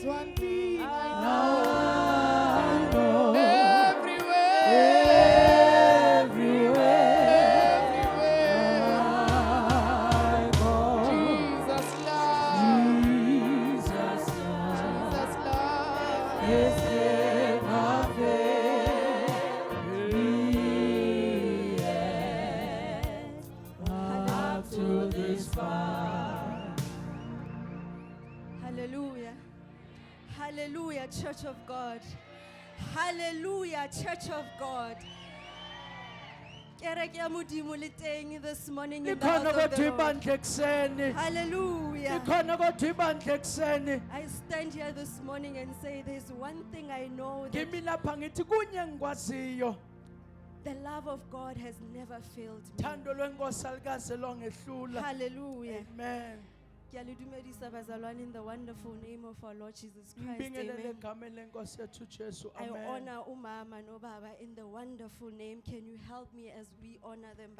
There's one thing I know. Hallelujah. Hallelujah, Church of God. Hallelujah, Church of God. Kereke ya Modimo le teng this morning in the house of the Lord. Hallelujah. I stand here this morning and say there's one thing I know, that the love of God has never failed me. Hallelujah. Amen. In the wonderful name of our Lord Jesus Christ. Amen. I honor umama no baba in the wonderful name. Can you help me as we honor them?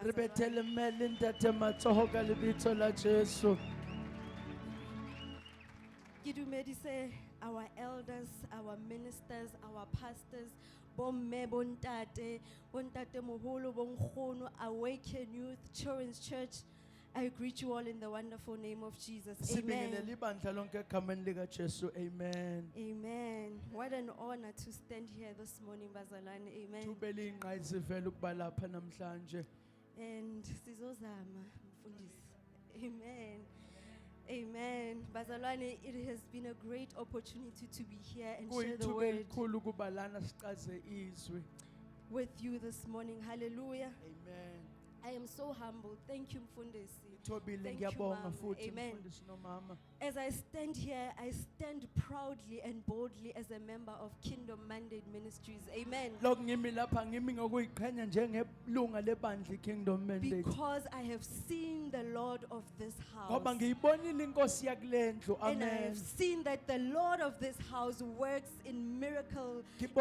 Kidumedise our elders, our ministers, our pastors, bomme bontate, bontate moholo bonkgono, Awaken Youth, Children's Church. I greet you all in the wonderful name of Jesus. Amen. Amen. Amen. What an honor to stand here this morning, Bazalwane. Amen. And Sizozama, Mfundisi. Amen. Amen. Bazalwane, it has been a great opportunity to be here and share the word with you this morning. Hallelujah. Amen. I am so humbled. Thank you, Mfundisi. Thank you, Mama. Amen. As I stand here, I stand proudly and boldly as a member of Kingdom Mandate Ministries. Amen. Because I have seen the Lord of this house. And I have seen that the Lord of this house works in miracle and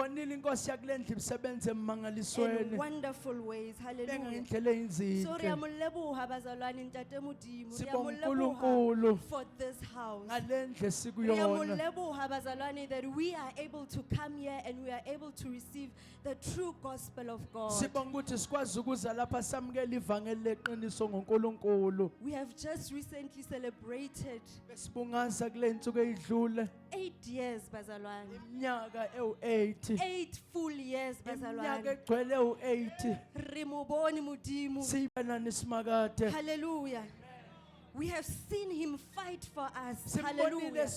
wonderful ways. Hallelujah. So for this house. That we are able to come here and we are able to receive the true gospel of God. We have just recently celebrated 8 years, Bazalwane. 8 full years, Bazalwane. Hallelujah. We have seen him fight for us. Hallelujah.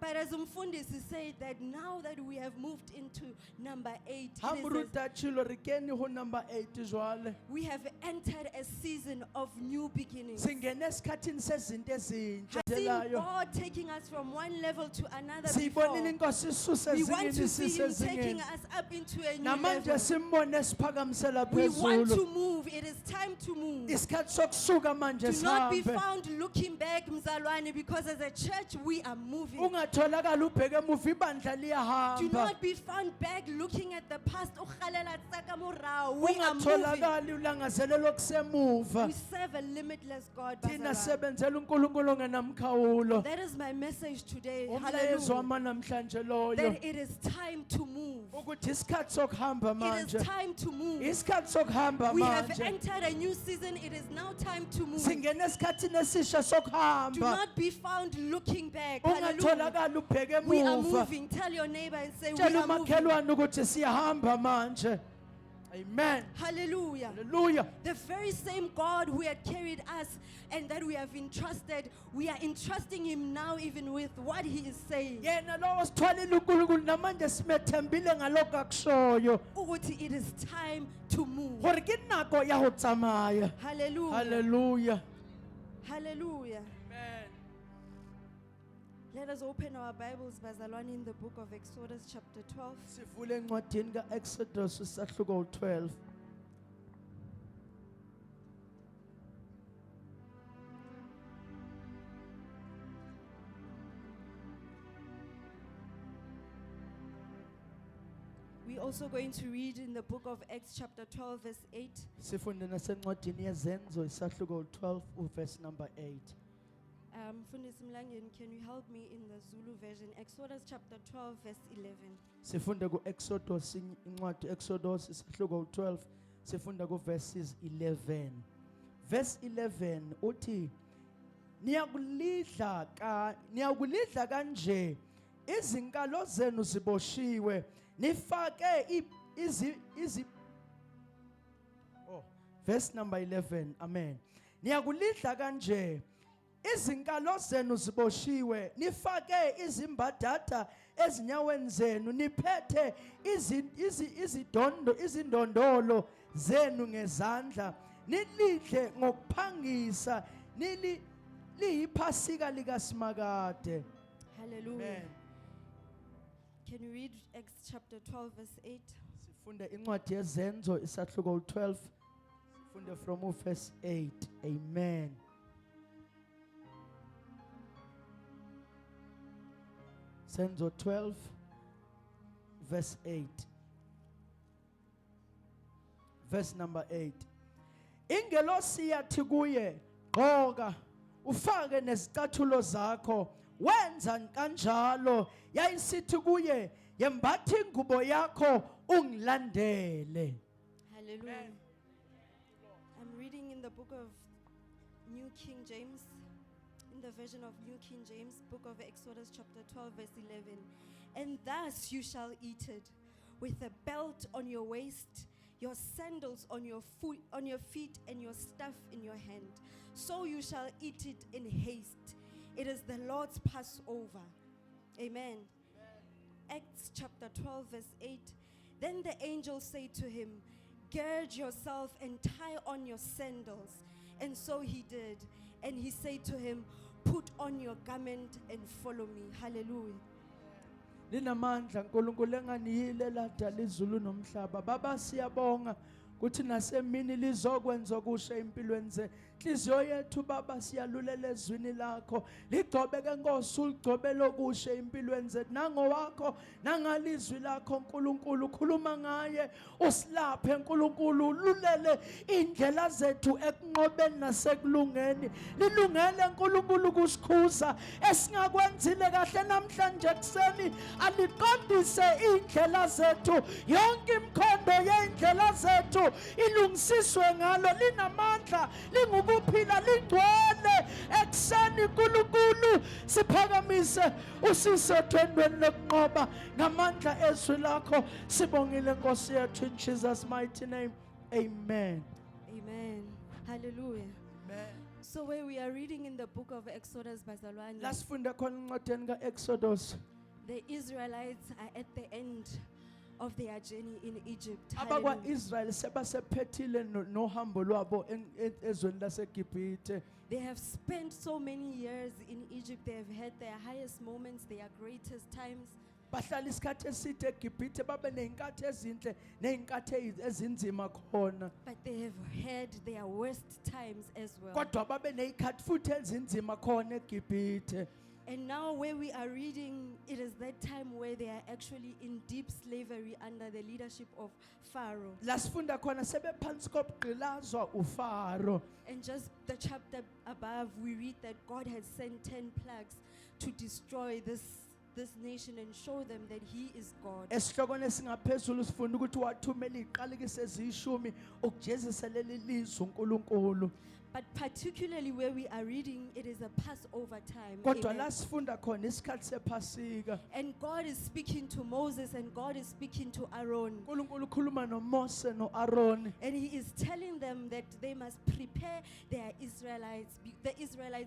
But as Mfundisi said, that now that we have moved into number 8, we have entered a season of new beginnings. I've seen God taking us from one level to another before. We want to see him taking us up into a new level. We want to move. It is time to move. Do not be found looking back, Mzalwane, because as a church we are moving. Do not be found back looking at the past. We are moving. We serve a limitless God. That is my message today. Hallelujah. That it is time to move. It is time to move. We have entered a new season. It is now time to move. Do not be found looking back. Hallelujah. We are moving. Tell your neighbor and say, we are moving. Amen. Hallelujah. Hallelujah. The very same God who had carried us and that we have entrusted, we are entrusting him now even with what he is saying. It is time to move. Hallelujah. Hallelujah. Hallelujah. Amen. Let us open our Bibles, Bazalwane, in the book of Exodus chapter 12. Exodus 12. We're also going to read in the book of Acts chapter 12 verse 8. Sifunde nasencwadini yezenzo isahluko 12 verse number 8. Mfundisi Mlangeni, can you help me in the Zulu version? Exodus chapter 12, verse 11. Sifunda ku-Exodus, incwadi Exodus isahluko 12, sifunda ku-verses 11. Verse 11 uthi, niyakulidla kanje izinkalo zenu ziboshiwe, nifake verse number 11, amen. Niyakulidla kanje izinkalo zenu ziboshiwe, nifake izimbadada ezinyaweni zenu, niphethe izindondolo zenu ngezandla, nilidle ngokuphangisa, liyiphasika likaSimakade. Hallelujah. Amen. Can you read Acts chapter 12, verse 8? Sifunde incwadi yezenzo isahluko 12, sifunde from verse 8. Amen. Zenzo 12, verse 8. Verse number 8. Ingelosi yathi kuye, gqoka ufake nezicathulo zakho, wenza kanjalo. Yayisithi kuye, yembatha ingubo yakho ungilandele. Hallelujah. I'm reading in the book of New King James, in the version of New King James, book of Exodus chapter 12, verse 11. And thus you shall eat it, with a belt on your waist, your sandals on your feet, and your staff in your hand. So you shall eat it in haste. It is the Lord's Passover. Amen. Acts chapter 12, verse 8. Then the angel said to him, gird yourself and tie on your sandals. And so he did. And he said to him, put on your garment and follow me. Hallelujah. Linamandla uNkulunkulu enganiyile ladala izulu nomhlaba. Baba siyabonga kuthi nasemini lizokwenza kushe empilweni zethu. Inhliziyo yethu Baba siyalulela ezwini lakho. Ligcobeke Nkosi uligcobele okushe empilweni zethu. Nangowakho nangalizwi lakho Nkulunkulu, khuluma ngaye usilaphe Nkulunkulu, ululele indlela zethu ekunqobeni nasekulungeni. Lilungele Nkulunkulu kusikhuza esingakwenzile kahle namhlanje ekseni, aliqondise indlela zethu, yonke imikhondo yeindlela zethu ilungisiswe ngalo. Linamandla, lingukuphila, lingcwele ekseni Nkulunkulu. Siphakamise usise thwendweni lokunqoba ngamandla ezwi lakho. Sibongile Nkosi yethu in Jesus mighty name. Amen. Amen. Hallelujah. Amen. So where we are reading in the book of Exodus, Bazalwane, Lasifunda khona encwadini kaExodus. the Israelites are at the end of their journey in Egypt. Abakwa Hallelujah. Israel sebasephethile nohambo lwabo ezweni laseGibhithe. They have spent so many years in Egypt. They have had their highest moments, their greatest times. Bahlala isikhathi eside eGibhithe, babe neyinkathi ezinhle neyinkathi ezinzima khona. But they have had their worst times as well. Kodwa babe neyikhathi futhi ezinzima khona eGibhithe. And now where we are reading, it is that time where they are actually in deep slavery under the leadership of Pharaoh. Lasifunda khona sebephansi kobugqilazwa uFaro. And just the chapter above, we read that God has sent 10 plagues to destroy this nation and show them that He is God. Esihlokweni esingaphezulu sifunda ukuthi wathumela iziqalekise ezishumi ukujezisa leli lizwe uNkulunkulu. But particularly where we are reading, it is a Passover time. Kodwa Amen. la sifunda khona isikhathi sephasika. And God is speaking to Moses and God is speaking to Aaron. uNkulunkulu ukhuluma noMose noAaron. And He is telling them that they must prepare the Israelites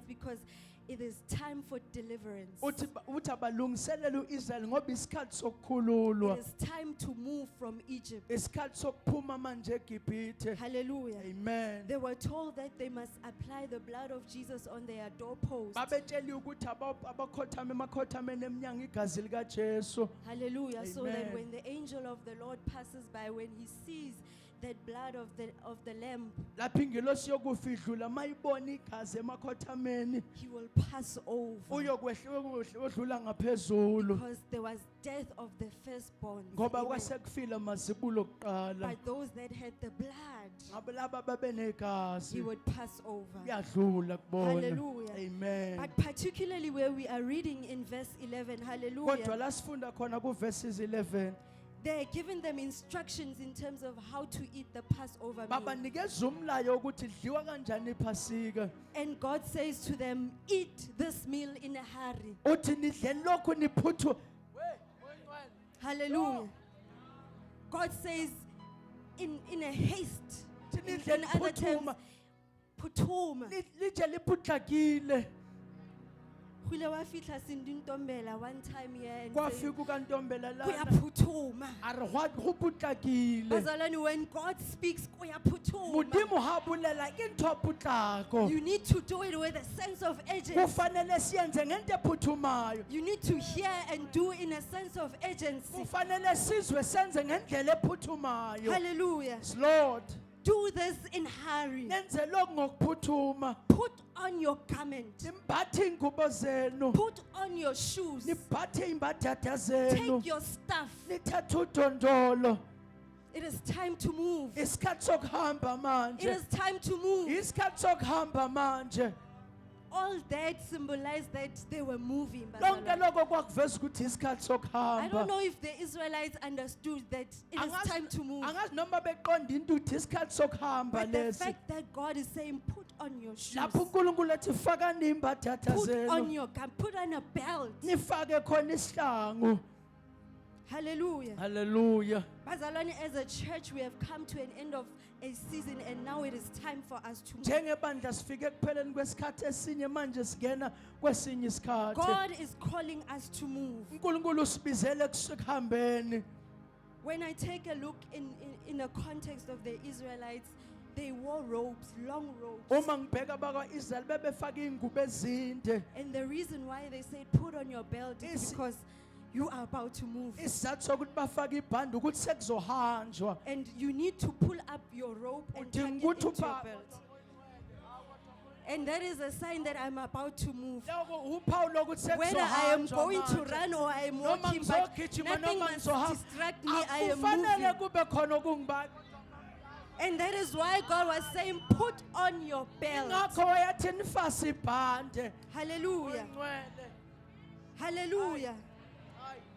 because it is time for deliverance. Uthi abalungiselele uIsrael ngoba isikhathi sokukhululwa. It is time to move from Egypt. Isikhathi sokuphuma manje eGibhithe. Hallelujah. Amen. They were told that they must apply the blood of Jesus on their doorposts. Babetshela ukuthi abakhothama emakhothameni eminyango igazi likaJesu. Hallelujah. So that Amen. when the angel of the Lord passes by, when he sees that blood of the lamb, lapho ingelosi yokufa idlula mayibona igazi emakhothameni he will pass over. uyodlula ngaphezulu Because there was death of the firstborn. ngoba kwasekufile mazibulo okuqala But those that had the blood, ngabe laba babenegazi he would pass over. yadlula kubona Hallelujah. amen But particularly where we are reading in verse 11, kodwa hallelujah, la sifunda khona ku verses 11 they're giving them instructions in terms of how to eat the Passover meal. babanikeza umlayo ukuthi lidliwa kanjani iphasika And God says to them, eat this meal in a hurry. uthi nidle lokhu niphuthu Hallelujah. God says in a haste. Thi In nidle other terms, niphuthuma phuthuma. lije liphutlakile Hule wafihla sindintombela one time here and kwafika saying, ukantombela lana kuyaphuthuma. are go putlakile Bazalwane, when God speaks, kuyaphuthuma. modimo ha bulela ke ntho putlako You need to do it with a sense of urgency. kufanele siyenze ngento ephuthumayo You need to hear and do in a sense of urgency. kufanele sizwe senze ngendlela ephuthumayo Hallelujah. Yes, Lord Do this in hurry. nenze lokhu ngokuphuthuma Put on your garment. nimbathe ingubo zenu Put on your shoes. nibhathe imbadada zenu Take your stuff. nithathe udondolo It is time to move. isikhathi sokuhamba It manje is time to move. isikhathi sokuhamba manje All that symbolized that they were moving. lonke Bazalwane. lokho kwakuveza ukuthi isikhathi I don't sokuhamba know if the Israelites understood that it is time to move. angazi noma beqonda into ukuthi isikhathi sokuhamba But the lesi fact that God is saying, put on your shoes, lapho uNkulunkulu ethi fakani imbadada put on zenu your garment, put on a belt. nifake khona isihlangu Hallelujah. haleluya Bazalwane, as a church, we have come to an end of a season, and now it is time for us to move. njengebandla sifike ekupheleni kwesikhathi esinye manje singena kwesinye isikhathi God is calling us to move. uNkulunkulu usibizele ekuhambeni When I take a look in the context of the Israelites, they wore robes, long robes. uma ngibheka bakwa-Israyeli bebefake iy'ngubo ezinde And the reason why they said put on your belt is Isi- because you are about to move. isizathu sokuthi bafake ibhande ukuthi sekuzohanjwa And you need to pull up your rope and tuck Udinga it ukuthi into your upha- belt. And that is a sign that I'm about to move. loko uphawu lokuthi Whether I am sekuzohanjwa going to manje. run or I am Noma walking, but ngizogijima nothing noma must ngizohamba distract me. I am akufanele moving. kube khona okungibani And that is why God was saying, put on your belt. ingakho wayathi nifase ibhande Hallelujah. Ngcwele. Hallelujah.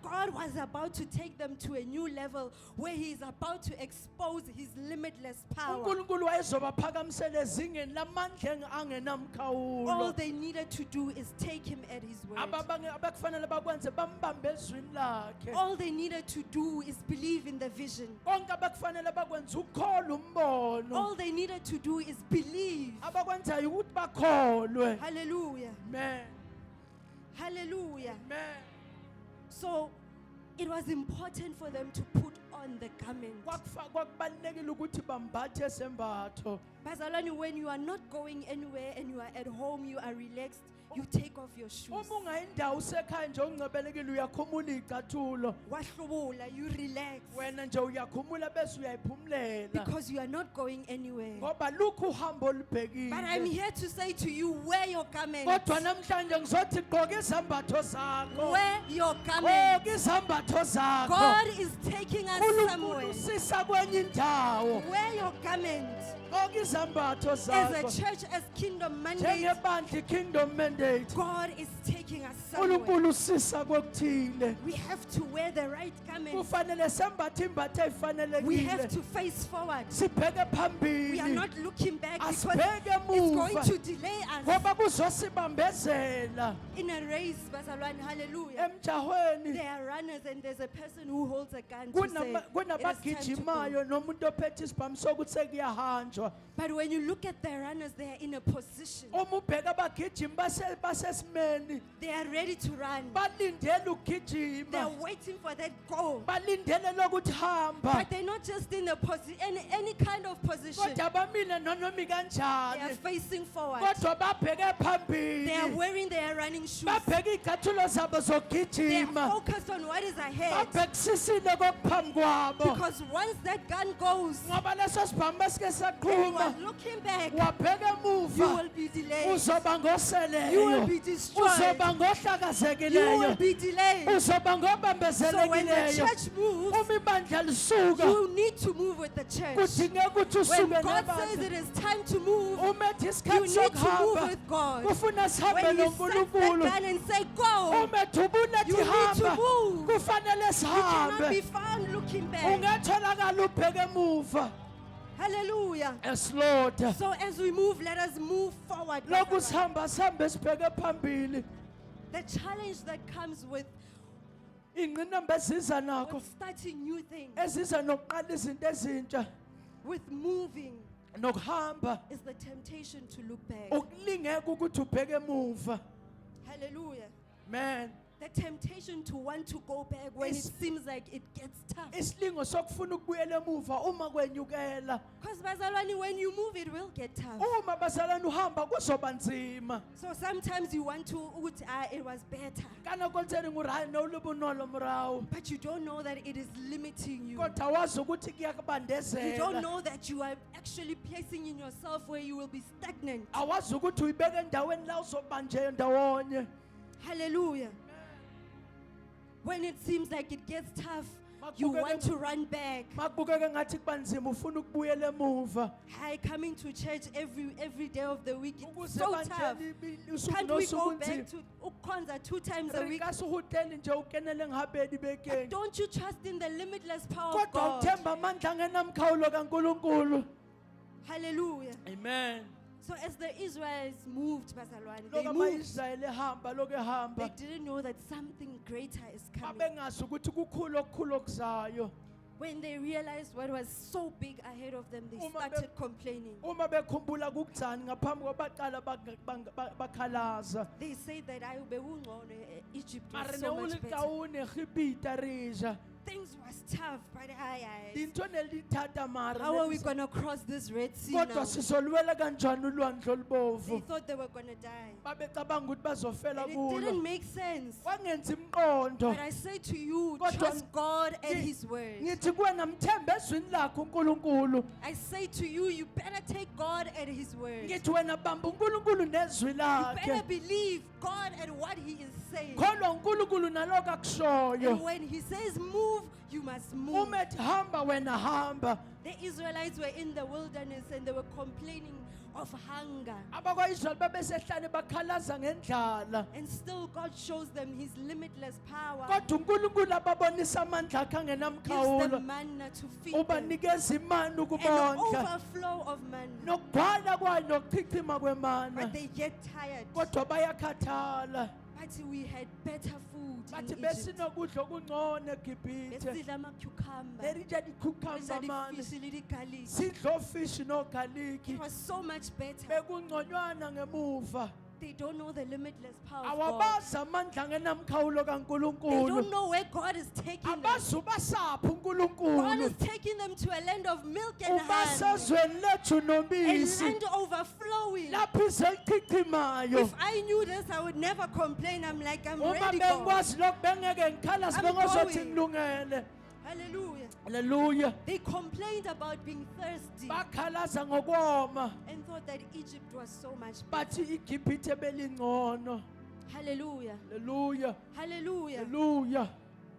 God was about to take them to a new level where He is about to expose His limitless power. uNkulunkulu wayezobaphakamisela ezingeni lamandla All angenamkhawulo they needed to do is take Him at His word. abakufanele bakwenze bambambe ezwini lakhe All they needed to do is believe in the vision. konke abakufanele bakwenze ukukholwa umbono All they needed to do is believe. abakwenzayo ukuthi bakholwe Hallelujah. amen Hallelujah. amen So it was important for them to put on the garment. kwakubalulekile ukuthi bambathe esembatho Bazalwane, when you are not going anywhere and you are at home, you are relaxed, you take off your shoes. uma ungayindawo usekhaya nje ungcebelekile uyakhumula iy'cathulo Wahlubula, you relax. wena nje uyakhumula bese uyayiphumulela Because you are not going anywhere. ngoba lukho uhambo olubhekile But I'm here to say to you, wear your garment. kodwa namhlanje ngizothi gqoka izambatho zakho Wear your garment. gqoka izambatho zakho God is taking us uNkulunkulu somewhere. usisa kwenye indawo Wear your garment. gqoka izambatho As a zakho church, as kingdom mandate, njengebandla kingdom mandate God is taking us somewhere. uNkulunkulu usisa kokuthile We have to wear the right garment. kufanele sembathe imbatho We have ezifanelekile to face forward. sibheke We are phambili not looking back because asibheke it's going emuva to delay us ngoba kuzosibambezela in a race. Bazalwane, hallelujah. emjahweni There are runners and there's a person who holds a gun to say, "It is time to go." kunabagijimayo nomuntu ophethe isibhamu sokuthi sekuyahanjwa But when you look at the runners, they are in a position. uma ubheka abagijimi basesimeni They are ready to run. balindele They are ukugijima, waiting for that goal. balindele lokuthi hamba, But they're not just in a any kind of position. kodwa bamile nonoma They are kanjani, facing forward. kodwa babheke They are phambili, wearing their running shoes. babheke iy'cathulo zabo They are zokugijima, focused on what is ahead. babhekisisile kokuphambi kwabo, Because once that gun goes ngoba leso sibhamu esike and you saqhuma are looking back, wabheka you emuva, will be delayed. uzoba You will ngoseleyo, be destroyed. uzoba You will ngohlakazekileyo, be delayed. uzoba So when the ngobambezelekileyo. church moves, Uma ibandla lisuka you need to move with the church. kudingeka ukuthi When usuke God says nebandla. it is time to move, Uma ethi you isikhathi need to move sokuhamba with God. kufuna sihambe When He sets that noNkulunkulu. gun and say go, Uma ethi ubulethi you need to hamba move. kufanele You cannot be sihambe. found looking back. Ungatholakala ubheke emuva. Hallelujah. Yes Lord. So as we move, let us move forward. Lokhu sihamba sihambe sibheke phambili. The challenge that comes with Ingqinamba eziza nakho starting new things, eziza nokuqala izinto ezintsha with moving, nokuhamba is the temptation to look back. ukulingeka ukuthi ubheke emuva. Hallelujah. Man, The temptation to want to go back when it seems like it gets tough. isilingo sokufuna ukubuyela emuva uma kwenyukela. Because bazalwane, when you move, it will get tough. Uma bazalwane uhamba kuzoba nzima. So sometimes you want to, it was better. Kana kontseni ngurayi nolubunolo mrawo. But you don't know that it is limiting you. Kodwa wazi ukuthi You don't kuyakubandezela. know that you are actually placing in yourself where you will be stagnant. Awazi ukuthi uyibeke endaweni la uzobanje ndawonye. Hallelujah. When it seems like it gets tough, you want to run back. Makubukeke ngathi kuba nzima ufuna ukubuyela emuva. Hi, coming to church every day of the week, it's Ukuze so tough. banjeni usuku Can't we go nosuku back nzima. to Ukwanza 2 times a week? Rikasuhuteli nje ukenele ngihabedi bekeni. Don't you trust in the limitless power of Kodwa God? uthemba amandla angenamkhawulo kaNkulunkulu. Hallelujah. Amen. So as the Israelites moved, bazalwane, they Lokho moved. amaIsrayeli ehamba lokho They ehamba. didn't know that something greater is coming. Babengazi ukuthi kukhulu okukhulu okuzayo. When they realized what was so big ahead of them, they Uma started complaining. Uma bekhumbula kukuthani ngaphambi kwabaqala bakhalaza. They said that Egypt was Mara so much neuli better. kaune khipita rija. Things was tough, but Dinto nelithatha mara. how are we going to cross this Red Sea Kodwa now? sizolwela kanjani ulwandle They olubovu. thought they were going to die. Babecabanga ukuthi bazofela And it kulo. didn't make sense. Wangenza imqondo. But I say to you, Kodwa trust God and ngi- His word. Ngithi kuwena mthembe ezwini lakho uNkulunkulu. I say to you, you better take God at His word. You Ngithi wena bamba uNkulunkulu nezwi better lakhe. believe God and what He is saying. Kholwa uNkulunkulu nalokho And akushoyo. when He says move, you must move. Uma ethi hamba wena hamba. The Israelites were in the wilderness and they were complaining of hunger. Abakwa-Israyeli babesehlane bakhalaza ngendlala. And still God shows them His limitless power. Kodwa uNkulunkulu ababonisa amandla akhe Gives them angenamkhawulo. manna to feed them. Ubanikeza imani An ukubondla. overflow of manna. Nokugcwala kwayo nokuchichima kwemana. But they get tired. Kodwa bayakhathala. But we had better food Bathi in Egypt. besinokudla okungcono eGibhithe. Besidla ama-cucumber. Lerija di-cucumber Besidla mani. di-fish le di-garlic. Sidlo ofishi nogaliki. It was so much better. Bekungconywana ngemuva. They don't know the limitless power of God. Awabazi amandla angenamkhawulo They don't kaNkulunkulu. know where God is taking them. Abazi ubasaphi God uNkulunkulu. is taking them to a land of milk and honey. Ubasezweni lethu A nobisi. land overflowing. Lapho izelichichimayo. If I knew this, I would never complain. I'm like, I'm Uma ready, God. bengikwazi lokho bengeke ngikhala I'm sibengozothi going. ngilungele. Hallelujah. Haleluya. They complained about being thirsty Bakhalaza ngokoma. and thought that Egypt was so much better. Bathi iGibhithe belingcono. Hallelujah. Haleluya. Hallelujah. Haleluya.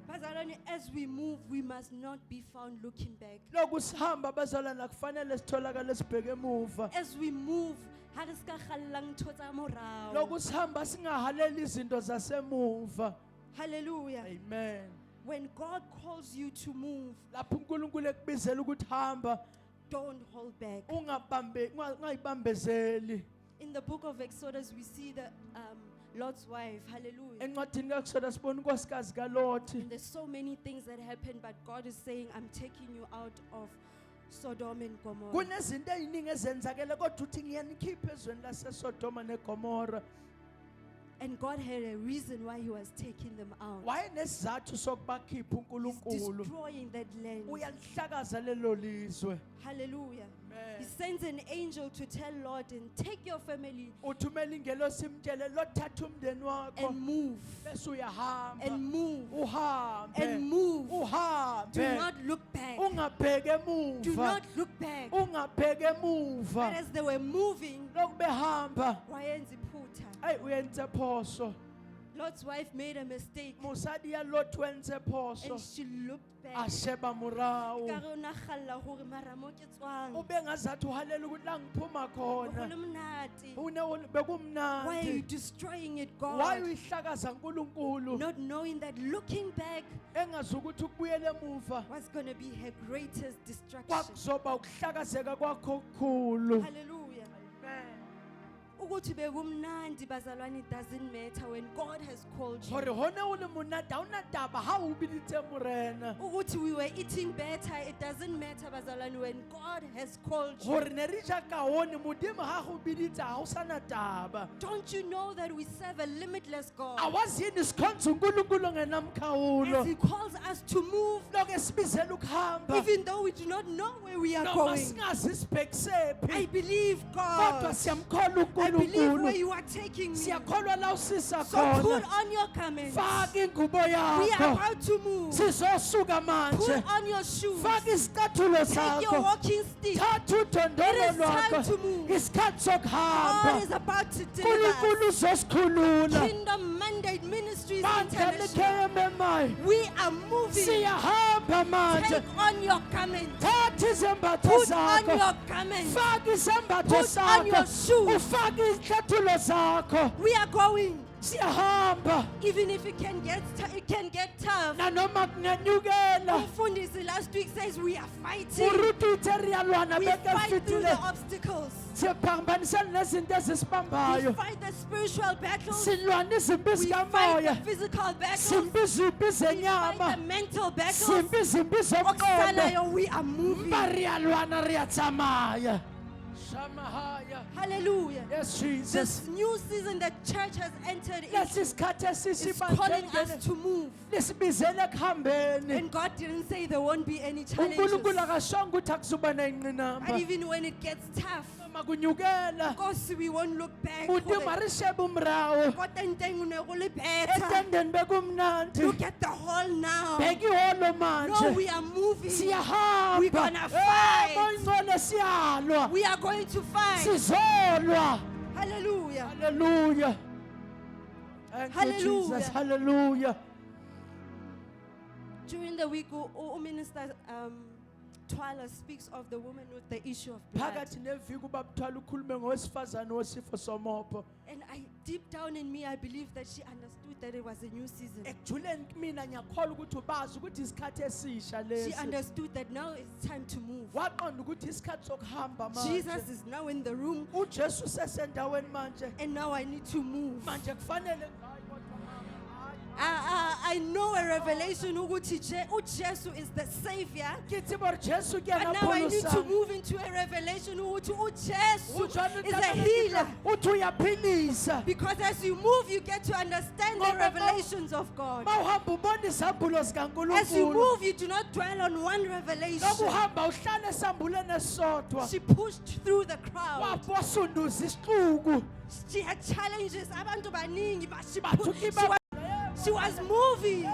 Bazalwane, as we move, we must not be found looking back. Lokhu sihamba bazalwana kufanele sitholakale sibheke emuva. As we move, ha re ska kgallang ntho tsa morao. Lokhu sihamba singahaleli izinto zasemuva. Hallelujah. Amen. When God calls you to move, Lapho uNkulunkulu ekubizela ukuthi hamba, don't hold back. ungayibambezeli. In the book of Exodus, we see the Lot's wife. Hallelujah. Encwadini kaExodus sibona unkosikazi kaLothi. And there's so many things that happen, but God is saying, I'm taking you out of Sodom and Gomorrah. Kunezinto eziningi ezenzakele kodwa uthi ngiyanikhipha ezweni laseSodoma neGomora. And God had a reason why he was taking them out. wayenesizathu sokubakhipha He's uNkulunkulu destroying that land. uyalihlakaza lelo lizwe. Hallelujah. Amen. He sends an angel to tell Lot and take your family Uthumela ingelosi imtshele lothatha umndeni wakho and move. bese uyahamba And move. uhambe And move. Do uhambe not look back. ungabheke Do emuva not look back. ungabheke But emuva as they were moving, lokhu behamba wayenza iphutha. ayi uyenze phoso Lot's wife made a mistake mosadi ya Lot wenze phoso and she looked back. a sheba morao Ka re o nagalla gore mara mo ke tswang. ube ngazathi uhalela ukuthi la ngiphuma Go le khona monate. une Why are you bekumnandi destroying it, why God? uyihlakaza uNkulunkulu Not knowing that looking back engazi ukuthi ukubuyela emuva was going to be her greatest destruction. kwakuzoba ukuhlakazeka kwakho okukhulu. Hallelujah. Amen. Ukuthi bekumnandi bazalwane, it doesn't matter when God has called Hore you. hone o le monate ha ona taba ha o biditse morena Ukuthi we were eating better, it doesn't matter bazalwane when God has called you. hore ne re ja kaone modimo ha go biditse ha o sana taba. Don't you know that we serve a limitless God? Awazi yini sikhonza uNkulunkulu ngenamkhawulo As He calls us to move, lokho esibizela ukuhamba even though we do not know where we are noma going. singazi I sibhekisephi believe kodwa God. siyamkholwa I believe where uNkulunkulu you are taking me. So siyakholwa la usisa put khona on your garments. faka ingubo We are yakho about to move. sizosuka manje Put on your shoes. faka isicathulo Take your sakho walking stick. thatha udondolo It is time lwakho to move. isikhathi God sokuhamba is about to deliver uNkulunkulu us. uzosikhulula Kingdom Mandate Ministries bandla International. leKMMI We are moving. siyahamba manje Take on your garments. thatha izembatho Put on zakho your garments. faka izembatho Put on your zakho shoes. ufake izicathulo zakho We are going. siyahamba Even if it can get tough. nanoma kungenyukela Umfundisi last week says we are fighting. urutu ithe riyalwana We beke fight through the fitile obstacles. siyaphambanisana nezinto We ezisibambayo fight the spiritual battles. silwana izimpi We fight zikamoya the physical battles. simpi izimpi We fight zenyama the mental battles. simpi izimpi zomqondo Okusalayo, we are moving. mba riyalwana riyatsamaya shamahaya. Hallelujah. Yes, Jesus. This new season the church has entered Lesi into sikhathi is calling us esisibandleni to move. lisibizele ekuhambeni And God didn't say there won't be any uNkulunkulu challenges. akashonga ukuthi akuzuba But neyingqinamba even when it gets tough, noma kunyukela of course we won't look back. udima rishebe umrawo Kodwa inteng une go le better. etendeni bekumnandi Look at the hall now. bheka iholo No, manje we are moving. siyahamba We're gonna fight. moyingcole siyalwa We are going to fight. sizolwa Hallelujah. haleluya Thank you, Hallelujah. Jesus. Hallelujah. During the week, Minister Twala speaks of the woman with the issue of blood. phakathi neviki ubabthwala ukhulume ngowesifazane wesifo somopho And deep down in me, I believe that she understood that it was a new season. ekujuleni mina ngiyakholwa ukuthi ubazi ukuthi isikhathi esisha She lesi understood that now it's time to move. waqonda ukuthi isikhathi sokuhamba Jesus manje is now in the room, uJesu sesendaweni manje and now I need to move. manje kufanele ngayi kodwa mama, I know a revelation ukuthi uJesu is the Savior. kithi bor Jesu ke But now I need to ngaphosa move into a revelation ukuthi uJesu uJohn is a healer. uthi uyaphilisa Because as you move, you get to understand the Ngoba revelations of God. mawuhamba ubona izambulo As you zikaNkulunkulu move, you do not dwell on one revelation. lokuhamba uhlale esambuleni esisodwa She pushed through the crowd. wasunduza isixuku She had challenges. Abantu baningi, but bathuki she was moving.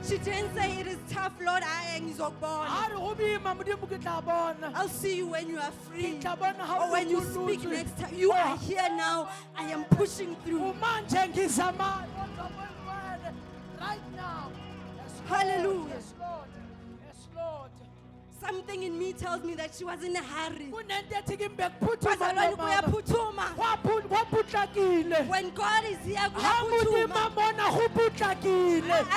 She didn't say it is tough, Lord. hari go boima modimo ke tla bona I'll see you when you are free. ke tla bona ha Or when you speak next time. You are here now. I am pushing through. manje ngizama right now. Yes, Lord. Hallelujah. Yes, Lord. Yes, Lord. Something in me tells me that she was in a hurry. Kunento ethi kimbe kuphuthuma Bazalwane, lo mama. kuyaphuthuma. Waputlakile When God is here, ha modimo kuyaphuthuma. bona go putlakile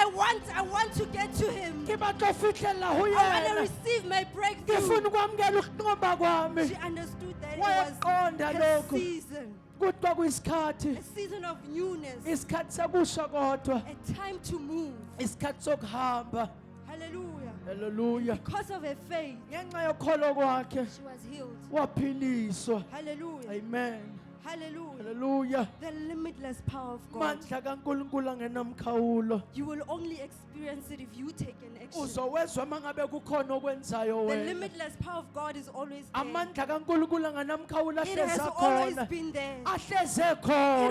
I want to get to him. ke batla fitlhella go I want to yena receive my ke breakthrough. funa ukwamukela ukuqomba kwami She understood that it wayaqonda was a lokho season. kuthi kwakuyisikhathi A season of newness. isikhathi sekusha kodwa A time to move. isikhathi sokuhamba Hallelujah. haleluya Because of her faith, ngenxa yokholo kwakhe she was healed. waphiliswa Hallelujah. amen Hallelujah. Hallelujah. The limitless power of God. Mandla kaNkulunkulu angenamkhawulo. You will only experience it if you take an action. Uzowezwa mangabe kukhona okwenzayo The wena. limitless power of God is always there. Amandla kaNkulunkulu angenamkhawulo It has ahleza always khona. been there. Ahleze It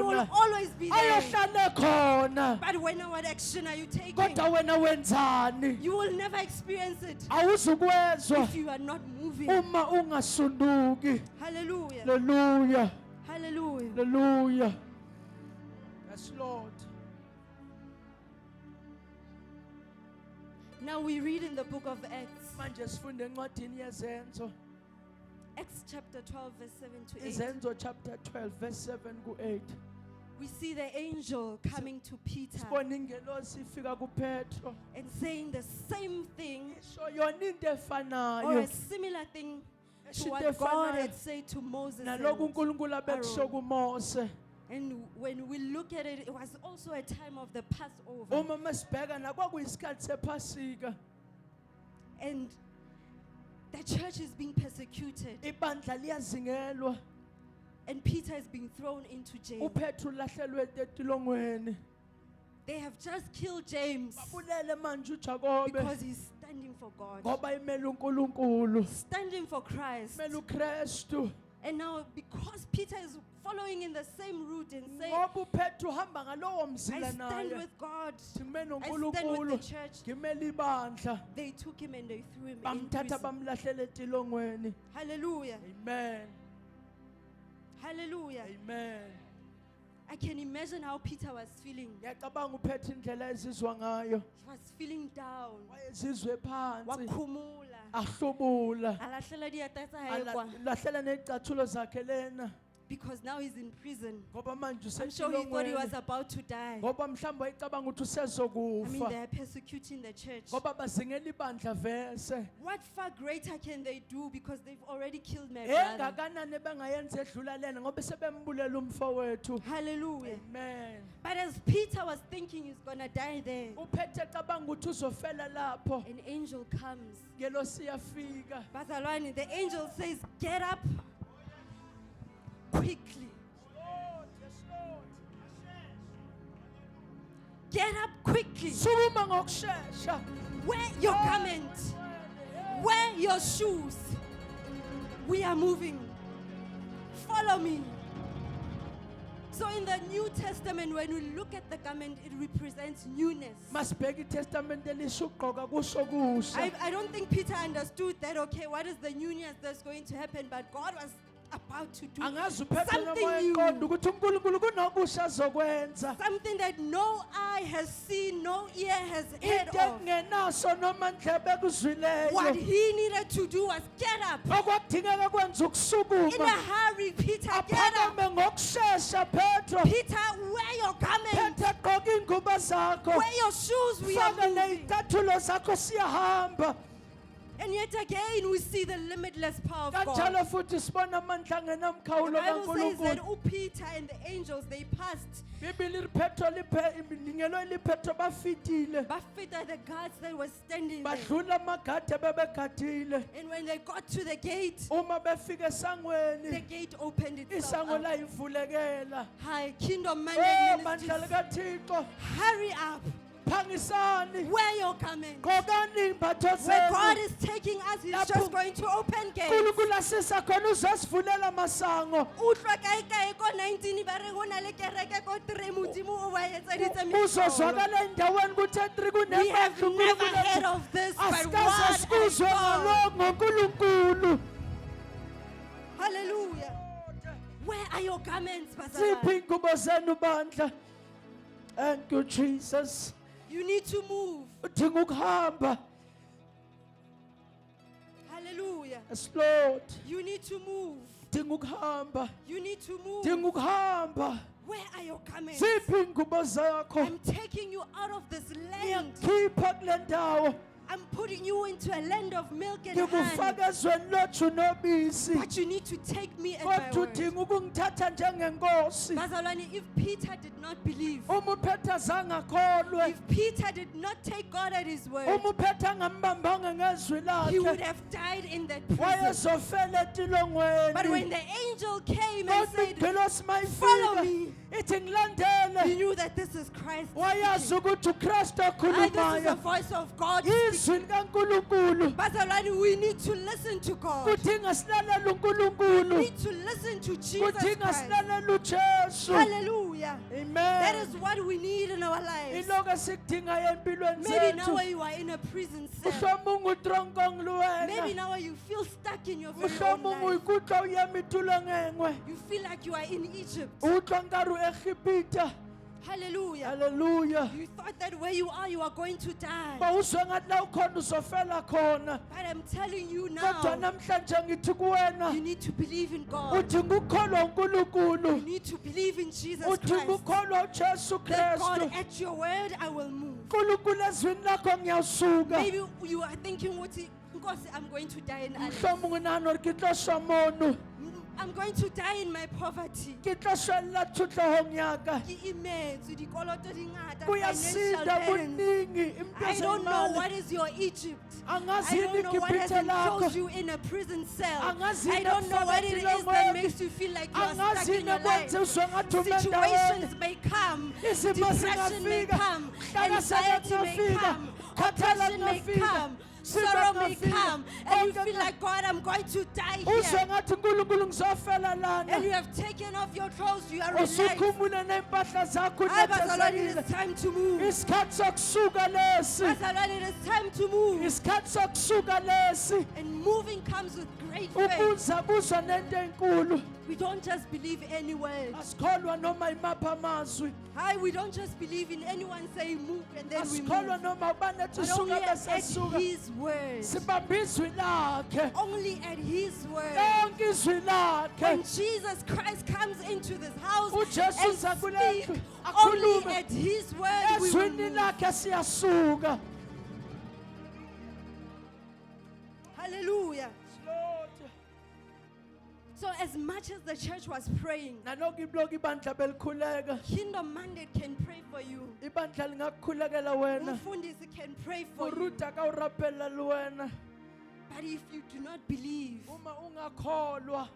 will khona. always be there. Ayohlale khona. But when what action are you taking? Kodwa wena wenzani? You will never experience it Awuzukwezwa if you are not moving. uma ungasunduki. Hallelujah. Hallelujah. Hallelujah. Hallelujah. Yes, Lord. Now we read in the book of Acts. Manje sifunde encwadini yezenzo. Acts chapter 12 verse 7 to 8. Izenzo chapter 12 verse 7 ku 8. We see the angel coming to Peter Sibona ingelosi ifika kuPetro. and saying the same thing Isho yona into or a efanayo. similar thing to Esho what into God efanayo. had said to Moses. Nalokhu And, uNkulunkulu abekusho kuMose. and when we look at it, it was also a time of the Passover. Uma masibheka nakwakuyisikhathi sePhasika. And the church is being persecuted. Ibandla liyazingelwa. And Peter is being thrown into jail. uPetro lahlelwe etilongweni. They have just killed James Babulele manje uJakobe because he's standing for God, ngoba imele uNkulunkulu. standing for Christ. Imele uKristu. And now because Peter is following in the same route and saying, Ngoba uPetro uhamba ngalowo I mzila stand naye. with God, Ngimele I stand with uNkulunkulu. the church. Ngimele ibandla. They took him and they threw him in Bamthatha prison. bamlahlele etilongweni. Hallelujah. Amen. Hallelujah. Amen. I can imagine how Peter was feeling. Ngiyacabanga uPetro indlela ezizwa ngayo. He was feeling down. Wayezizwe phansi. Wakhumula. Ahlubula. Alahlela diata tsa hae kwa. Lahlela nezicathulo zakhe lena. Because now he's in prison. Ngoba manje I'm sure he thought he was usetilongweni. about to die. Ngoba mhlawumbe wayecabanga ukuthi I mean, usezokufa. they're persecuting the church. Ngoba bazingela ibandla vese. What far greater can they do because they've already killed my brother? Engakanani bengayenza edlula lena ngoba sebembulela umfowethu. Hallelujah. Amen. But as Peter was thinking he's going to die there, uPetro ecabanga ukuthi uzofela lapho. an angel comes. Ngelosi iyafika. Bazalwane, the angel says, get up quickly. Get up quickly. Sukuma ngokusheshsha. Wear your garment. Wear your shoes. We are moving. Follow me. So in the New Testament, when we look at the garment, it represents newness. Masibheka iTestament elisho ugqoka kusho kusha. I don't think Peter understood that, okay, what is the newness that's going to happen? But God was about to do Angazi uPetro something nomoya new. eqonda ukuthi uNkulunkulu kunokusha azokwenza. Something that no eye has seen, no ear has heard Into of. engenaso noma ndlebe ekuzwileyo. What he needed to do was get up. Okwakudingeka kwenza In a ukusukuma. hurry, Peter, get up. Aphakame ngokusheshsha Petro. Peter, wear your garment. Petro gqoka ingubo zakho. Wear your shoes. We are Faka moving. nezicathulo zakho siyahamba. And yet again, we see the limitless power of God. Kanjalo futhi sibona amandla The angenamkhawulo Bible says that kaNkulunkulu. Peter and the angels, they passed. Bibili liPetro lingelo liPetro bafitile. Bafita the guards that were standing there. Badlula amagade bebegadile. And when they got to the gate, Uma befika the esangweni gate opened itself isango up. layivulekela. Hi, Kingdom Oh Mandate bandla Ministries, likaThixo, hurry up. phangisani. Wear your garment. Gqokani imphatho Where God zenu. is taking us, He's Lapho- just going to open gates. uNkulunkulu asisa khona uzosivulela masango. Utlwa kae kae ko 19 ba re ho na le kereke ko 3 modimo o ba etseditse mehlolo. Uzozwakala endaweni kuthe We have kunemandla never heard uNkulunkulu. of this, but Asikaze what I sikuzwe saw. ngalokho ngoNkulunkulu. Hallelujah. Where are your garments, Ziphi Pastor? ingubo zenu bandla? Thank you Jesus. You need to move. Udinga ukuhamba. Hallelujah. Yes Lord. You need to move. Udinga ukuhamba. You need to move. Udinga ukuhamba. Where are your garments? Ziphi ingubo zakho? I'm taking you out of this land. Ngiyakhipha kule ndawo. I'm putting you into a land of milk and honey. ngikufaka ezweni loju nobisi But you need to take me at my kodwa word. udinga ukungithatha njengenkosi Bazalwane, if Peter did not believe, uma uphethe azange akholwe if Peter did not take God at his word, uma uphethe angambambanga ngezwi he would lakhe have died in that prison. wayezofela But when etilongweni the angel came and kodwa said, ingilosi "Follow mayifika me," ithi he ngilandele knew that this is Christ. wayazi speaking. ukuthi ukristu This is the okhulumayo voice of God. izwi likankulunkulu Bazalwane, we need to listen to God. kudinga silalela We unkulunkulu need to listen to Jesus kudinga Christ. silalela ujesu Hallelujah. That amen is what we need in our lives. iloko esikudingayo empilweni Maybe now zethu you are in a prison cell. mhlawumbe ungutronkong Maybe luwena now you feel stuck in your very own mhlawumbe life. uyikutlwa uyema itulongengwe You feel like you are in Egypt. utlwa nkari uegipita Hallelujah. halleluya You thought that where you are going to die. bawuzwe ngathi la ukhona uzofela khona But I'm telling you kodwa now, namhlanje ngithi kuwena you need to believe in God. udinga ukukholwa You unkulunkulu need to believe in Jesus udinga Christ. ukukholwa ujesu That God, kristu at your word, I will move. nkulunkulu ezwini lakho ngiyawusuka Maybe you are thinking, Nkosi, I'm going to die in Alice. mhlawumbe unginani ori ke tlo shwa mono I'm going to die in my poverty. ke tlo shwella thutlhogong yaka Ke imetswe, dikoloto di ngata, kuyasinda financial burdens. boningi I don't know impezemali what is your Egypt. angazi I yini don't know what has igibhithe lakho enclosed you in a prison cell. Angazi I yini don't know what it ekufaka is that etilongweni. makes you feel like you are angazi stuck in yini your life. ekwenze uzwe ngathi ume Situations ndaweni may come, izimo depression may zingafika come, hlakasela anxiety may kungafika come, khathala oppression may kungafika come, sibe sorrow may kungafika come, and you konke feel like, God, I'm going to die uzwe here. ngathi unkulunkulu ngizofela lana And you have taken off your clothes, you are relaxed. usukhumule ney'mpahla zakho Hayi bazalwane, it unethezekile is time to move. isikhathi sokusuka lesi Bazalwane, it is time to move. isikhathi sokusuka lesi And moving comes with great faith. ubuza buzwa nento enkulu We don't just believe any word. asikholwa noma yimaphi amazwi Hi, we don't just believe in anyone saying move and then we asikholwa move. noma ubani ethi But only suka at besesuka His word. sibambe izwi lakhe Only at His word. lonke izwi When lakhe Jesus Christ comes into this house ujesu and uza kule speak, ndlu only akhulume at His word we will ezwini move. lakhe siyasuka Hallelujah. So as much as the church was praying, nalokho ibloko ibandla belikhuleka Kingdom Mandate can pray for you. ibandla lingakukhulekela wena Umfundisi can pray for you. uruta kawuraphelela wena But if you do not believe, uma ungakholwa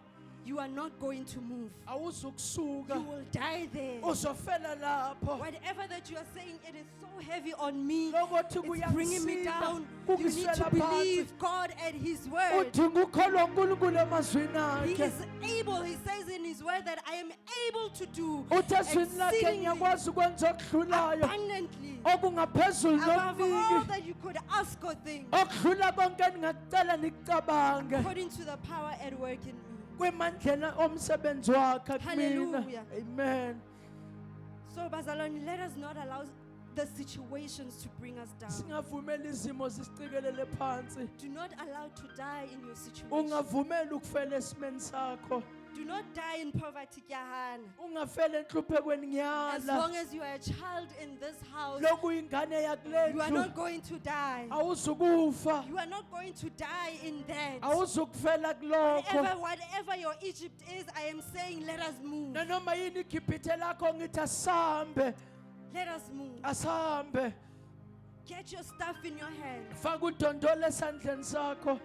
you are not going to move. awuzukusuka You will die there. uzofela lapho Whatever that you are saying, it is so heavy on me. lokothi It's bringing me kuyangisinda down. You need to kungiswela phansi believe God at His word. udinga ukholwa unkulunkulu emazwini He akhe is able. He says in His word that I am able to do uthi ezwini lakhe exceedingly ngiyakwazi ukwenza okudlulayo abundantly okungaphezulu above all nokuningi that you could ask or think, okudlula konke ningakucela nikucabange according to the power at work in me. kwemandleni omsebenzi wakhe kumina Hallelujah. amen So, Bazalwane, let us not allow the situations to bring us down. singavumeli izimo zisiqikelele phansi Do not allow to die in your situation. ungavumeli ukufela esimeni sakho Do not die in poverty, Kyahana. ungafela enhluphekweni As ngiyala long as you are a child in this house, lokuyingane yakule you are ndlu not going to die. awuzukufa You are not going to die in that. awuzukufela kulokho Whatever your Egypt is, I am saying, let us move. nanoma yini igibhithe lakho ngithi asihambe Let us move. asihambe Get your stuff in your hand. faka udondolo esandleni sakho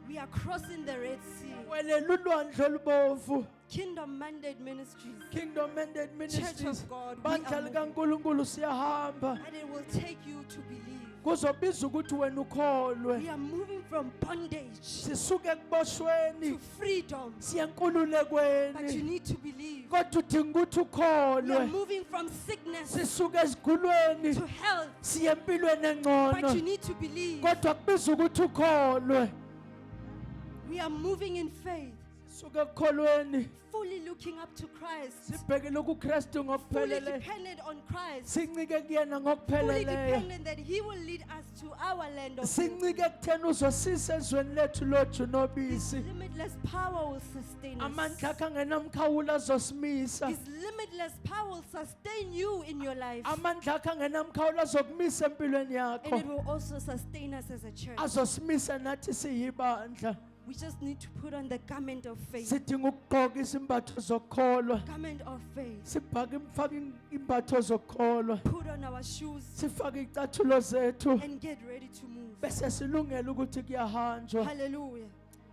We are crossing the Red Sea. welela ulwandle olubovu Kingdom Mandate Ministries. Kingdom Mandate Church Ministries of God. We bandla are moving. likankulunkulu siyahamba And it will take you to believe. kuzobiza ukuthi wena ukholwe We are moving from bondage sisuke to ekuboshweni freedom. siye But you enkululekweni need to believe. kodwa udinga ukuthi We are ukholwe moving from sickness sisuke ezigulweni to health. siye empilweni But engcono you need to believe. kodwa kubiza ukuthi ukholwe We are moving in faith. suka ekukholweni fully looking up to Christ, sibhekele kuKristu fully ngokupheleleyo dependent on Christ, sincike kuyena fully ngokupheleleyo dependent that He will lead us to our land of sincike ekutheni uzosisa ezweni lethu loju His nobisi limitless power will sustain us. amandla akhe angenamkhawulo azosimisa His limitless power will sustain you in your life. amandla akhe angenamkhawulo azokumisa empilweni And yakho it will also sustain us as a church. azosimisa nathi siyibandla We just need to put on the garment of faith. sidinga ukugqoka izimbatho zokukholwa Garment of faith. sifake imbatho zokukholwa Put on our shoes sifake icathulo zethu and get ready to move. bese silungela ukuthi kuyahanjwa Hallelujah.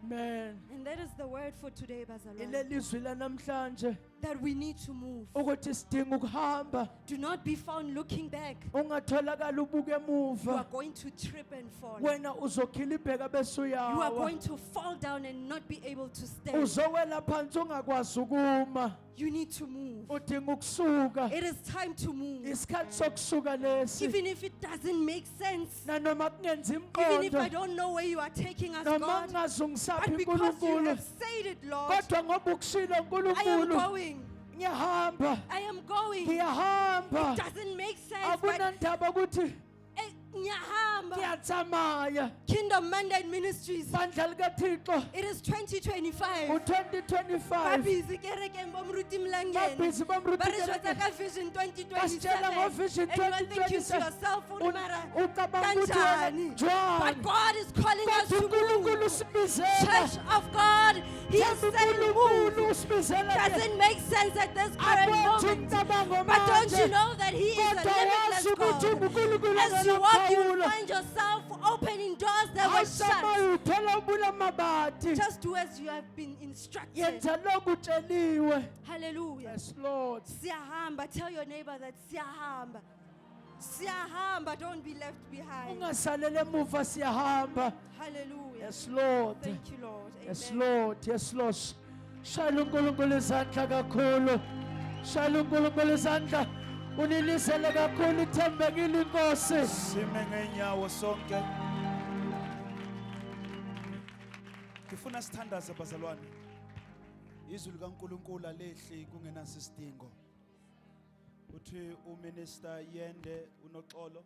amen And that is the word for today, Bazalwane. ilelizwi lanamhlanje That we need to move. ukuthi sidinga ukuhamba Do not be found looking back. ungatholakala ubuke You are emuva going to trip and fall. wena uzokhilibheka bese You are uyawa going to fall down and not be able to stand. uzowela phansi ungakwazi ukuma You need to move. udinga ukusuka It is time to move. isikhathi sokusuka lesi Even if it doesn't make sense, nanoma kungenzi even if I imqondo don't know where you are taking us, noma God, ungazi ungisaphi but because you uNkulunkulu have said it, Lord, kodwa ngoba ukushilo I am uNkulunkulu going. ngiyahamba I am going. ngiyahamba It doesn't make sense, but akunandaba ukuthi ngiyahamba. ngiyatsamaya Kingdom Mandate Ministries. bandla likaThixo It is 2025. u-2025 Babhizi kerekeng bomruti mlangeni. babhizi Ba re jwetsa bamrutile ka Vision basitshela 2027. ngo-Vision And you are thinking to 2027 yourself, "Mara, ucabanga ukuthi wena kanjani?" njani But God is calling us kodwa to uNkulunkulu move. usibizela Church of God, He is themba saying uNkulunkulu move. usibizela ke Doesn't make sense at this current akwenzi moment. umcabango But don't you manje know that He is a kodwa wazi limitless ukuthi God? uNkulunkulu As you walk, you will angenamkhawulo find yourself opening doors that were shut. awusamayo uthola ubula amabati Just do as you have been instructed. yenza lokhu utsheliwe Hallelujah. yes Lord Siyahamba. Tell your neighbor that siyahamba. Siyahamba. Don't be left behind. ungasalele emuva siyahamba Hallelujah. yes Lord Thank you, Lord. yes Amen. Lord yes Lord shayela uNkulunkulu izandla kakhulu shayela uNkulunkulu izandla unilisele kakhulu ithembekile inkosi sime ngenyawo sonke ngifuna sithandaze bazalwane izwi likaNkulunkulu alehli kungenaso isidingo uthi uminister Yende unoxolo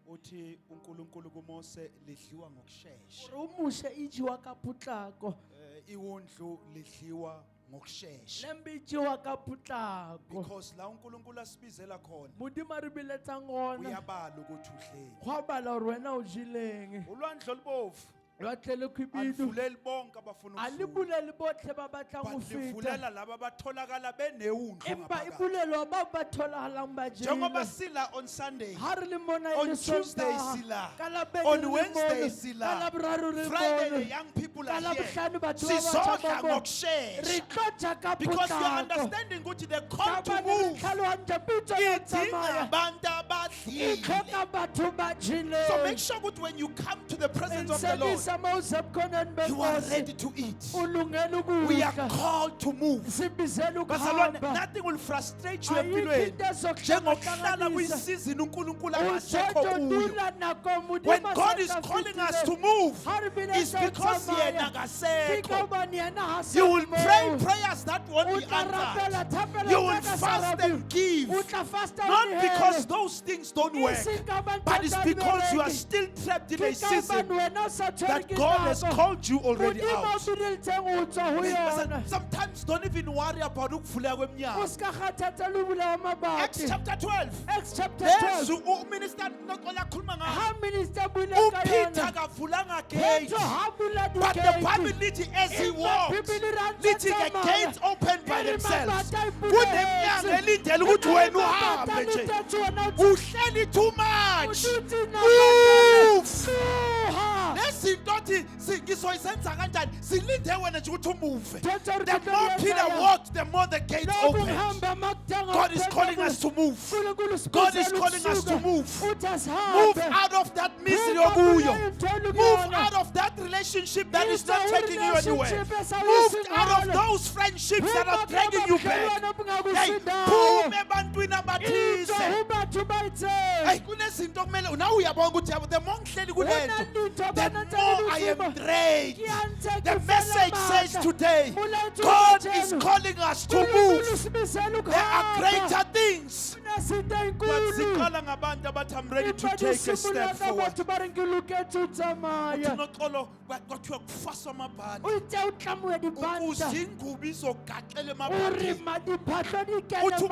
uthi uNkulunkulu kuMose lidliwa ngokusheshsha umushe ijiwa kaputlako iwundlu lidliwa ngokusheshsha lembe ijiwa kaputlako because la uNkulunkulu asibizela khona modimo re biletsa ngona uyabala ukuthi uhleli gwabala gore wena o jileng ulwandle olubovu lwatlele khwibidu alivuleli bonke abafuna ukufunda alibuleli botlhe ba batlang go but feta livulela laba abatholakala benewundlu empa ngaphakathi. ibulelwa ba ba tholagalang ba njengoba jile sila on Sunday ha re le mona e on le Tuesday Sontaga, sila ka Labobedi on re le Wednesday mono, sila ka Laboraro re le Friday mono, the young people ka are here Labohlano batho ba batjha sizodla ba mo. re ngokusheshsha tlo ja ka because you are potlako understanding ukuthi the call ka to bane re move tlhalohantse pitso ya idinga tsamaya abantu e abadlile tlhoka batho ba so make jileng sure ukuthi when you come to the presence of the Lord ngisekisa ma usebukhoneni you are benkosi ready to eat ulungele we are ukudla called to move sibizele bazalwane ukuhamba nothing will frustrate you ayikho empilweni into njengokuhlala ezokuhlanganisa kwisizini uNkulunkulu angasekho kuyo ujojo nako when modimo God is calling us to move it's because yena akasekho you will pray prayers that won't be answered you will fast and give not because those things don't work but it's because you are still trapped in a season that God has called you already out. Sometimes don't even worry about ukuvuleka kwemnyango. Acts chapter 12. There's uminister Noxola akhuluma ngayo. uPeter kavulanga gate. But the Bible lithi as he walked, lithi the gates opened by themselves. Kunemnyango elindele ukuthi wena uhambe nje. Uhleli too much. Move. Lezinto ngizoyisenza kanjani silinde wena nje ukuthi umuve. The more Peter walked, the more the gates opened. God is calling us to move. God is calling us to move. Move out of that misery okuyo. Move out of that relationship that is not taking you anywhere. Move out of those friendships that are dragging you back. Hey, phume ebantwini abathize. Hey, kunezinto kumele nawe uyabona ukuthi the more ngihleli kulento the more I am drained. The message says today, God is calling us to move. There are greater things. But I'm ready to take a step forward.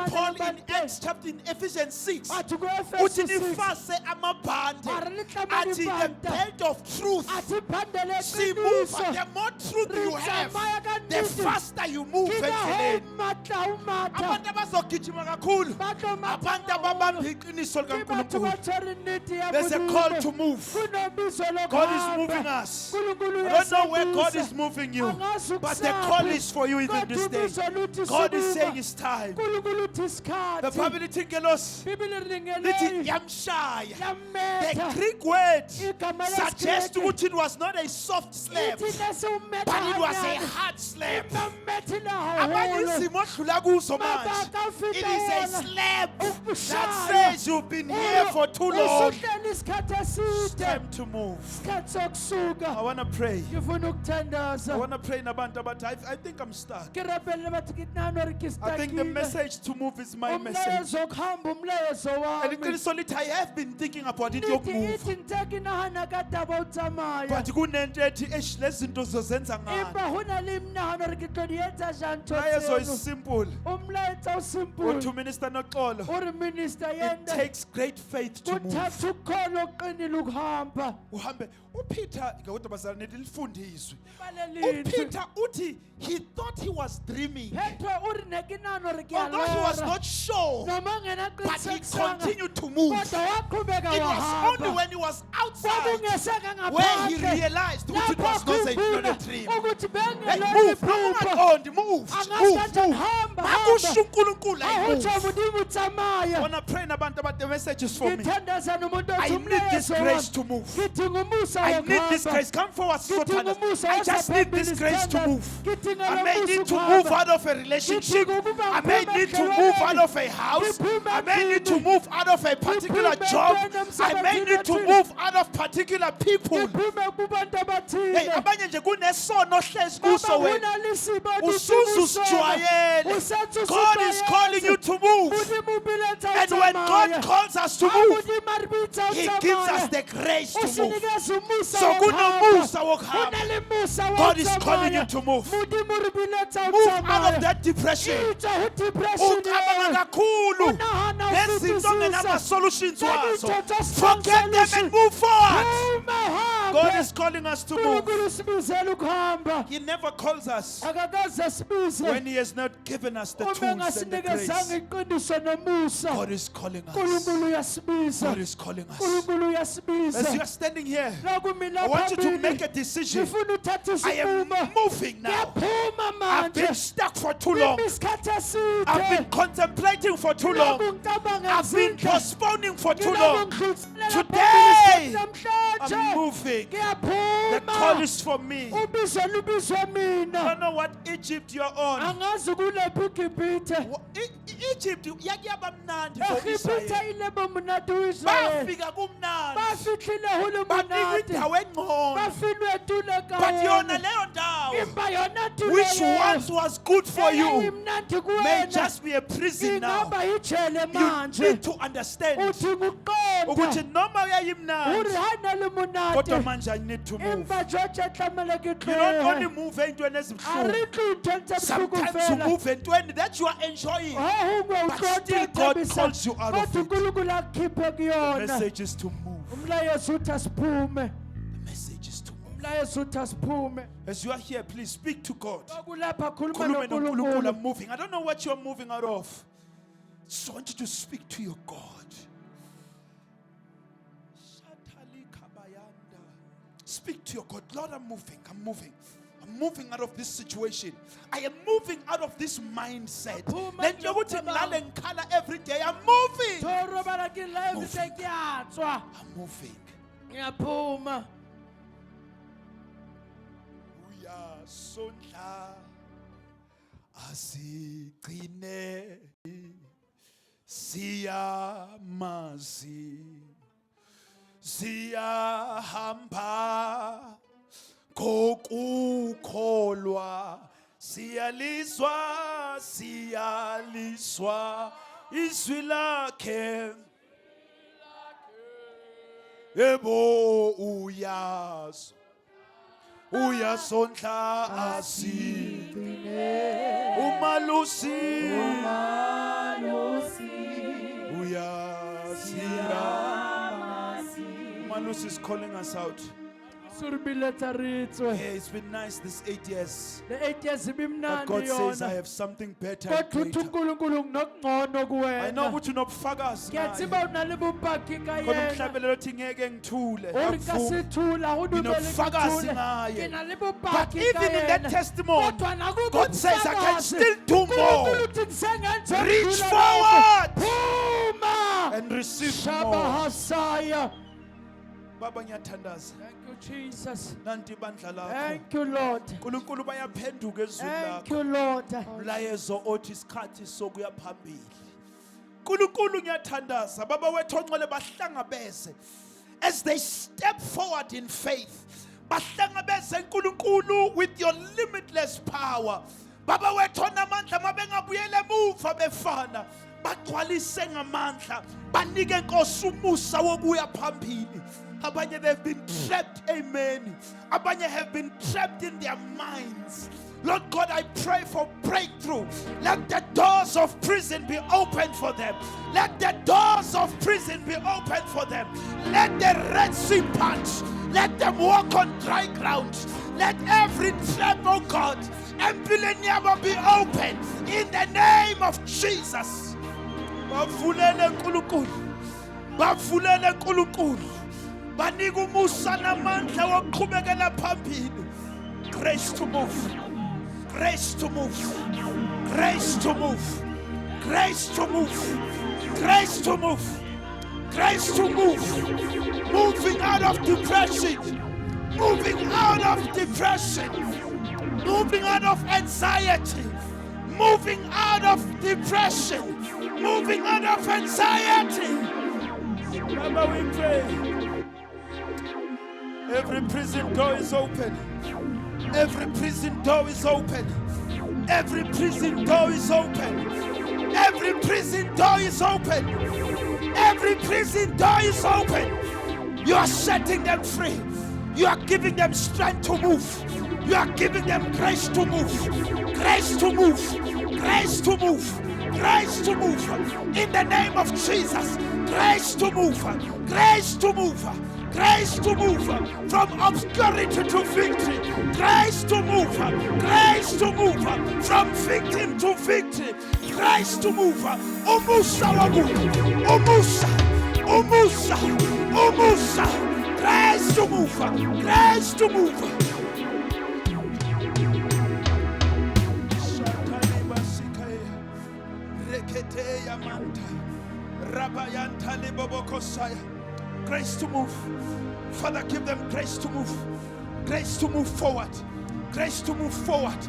Paul in Acts chapter in Ephesians 6, the belt of truth. See, move, the more truth you have, the faster you move. There's a call to move. God is moving us. I don't know where God is moving you, but the call is for you even this day. God is saying it's time. The Bible tells the Greek word suggests that it was not a soft slave, but it was a hard slave. It is a slave that says you've been here for too long. It's time to move. I want to pray. I want to pray in Abanta, but I think I'm stuck. I think the message to move is my message. And it's only I have been thinking about it. But it's simple. To minister it takes great faith to move. Peter he thought he was dreaming. Although he was not sure, but he continued to move. It was only when he was outside where he realized that it was not a dream. Hey, move. I want to pray about the messages for me. I need this grace to move. I need this grace. Come forward, Sotanas. I just need this grace to move. I may need to move out of a relationship. I may need to move out of a house. I may need to move out of a particular job. I may need to move out of particular people. Hey, God is calling you to move. And when God calls us to move, He gives us the grace to move. So God is calling you to move. Move out of that depression. Forget them and move forward. God is calling us to move. He never calls us when He has not given us the tools and the grace. God is calling us. God is calling us. As you are standing here, I want you to make a decision. I am moving now. I've been stuck for too long. I've been contemplating for too long. I've been postponing for too long. Today, I'm moving. The call is for me. I don't know what Egypt you're on. Egypt, for Israel. Which once was good for you may just be a prison now. You need to understand. You need to move. You don't only move into an sometimes you move into that you are enjoying, but still God calls you out of it. The message is to move. The message is to move. As you are here, please speak to God. I'm moving. I don't know what you're moving out of. So I want you to speak to your God. Speak to your God. Lord, I'm moving. I'm moving. I'm moving out of this situation. I am moving out of this mindset. Every day. I'm moving. I'm moving. Asigcine siyamazi Siyahamba kokukholwa siyalizwa izwi lakhe yebo uyasondla asigcine umalusi Umalusi is calling us out. Hey, it's been nice this 8 years. But God says I have something better and greater. I know what you're not fagas. But even in that testimony, God says I can still do more. Reach forward and receive more. Baba ngiyathandaza. Thank you, Jesus. Nanti bandla lakho. Thank you, Lord. uNkulunkulu bayaphenduka ezweni lakho. Thank you, Lord. Umlayezo othi isikhathi sokuya phambili. uNkulunkulu ngiyathandaza baba wethu ongcwele bahlangabeze as they step forward in faith. Bahlangabeze uNkulunkulu with your limitless power. Baba wethu onamandla mabengabuyela emuva befana. Bagcwalise ngamandla. Banike Nkosi umusa wokuya phambili. Abanye they've been trapped, amen. Abanye have been trapped in their minds. Lord God, I pray for breakthrough. Let the doors of prison be opened for them. Let the doors of prison be opened for them. Let the Red Sea part. Let them walk on dry ground. Let every trap, oh God, and never be opened in the name of Jesus. Bavulele nkulunkulu. Bavulele nkulunkulu. Banika umusa namandla wokuqhubekela phambili. Grace to move. Grace to move. Grace to move. Grace to move. Grace to move. Grace to move. Moving out of depression. Moving out of depression. Moving out of anxiety. Moving out of depression. Moving out of anxiety. Remember we pray. Every prison door is open. Every prison door is open. Every prison door is open. Every prison door is open. Every prison door is open. You are setting them free. You are giving them strength to move. You are giving them grace to move. Grace to move. Grace to move. Grace to move. In the name of Jesus. Grace to move. Grace to move. Grace to move from obscurity to victory. Grace to move. Grace to move from victim to victory. Grace to move. Umusa wabu. Umusa. Umusa. Umusa. Grace to move. Grace to move. Grace to move. Father, give them grace to move. Grace to move forward. Grace to move forward.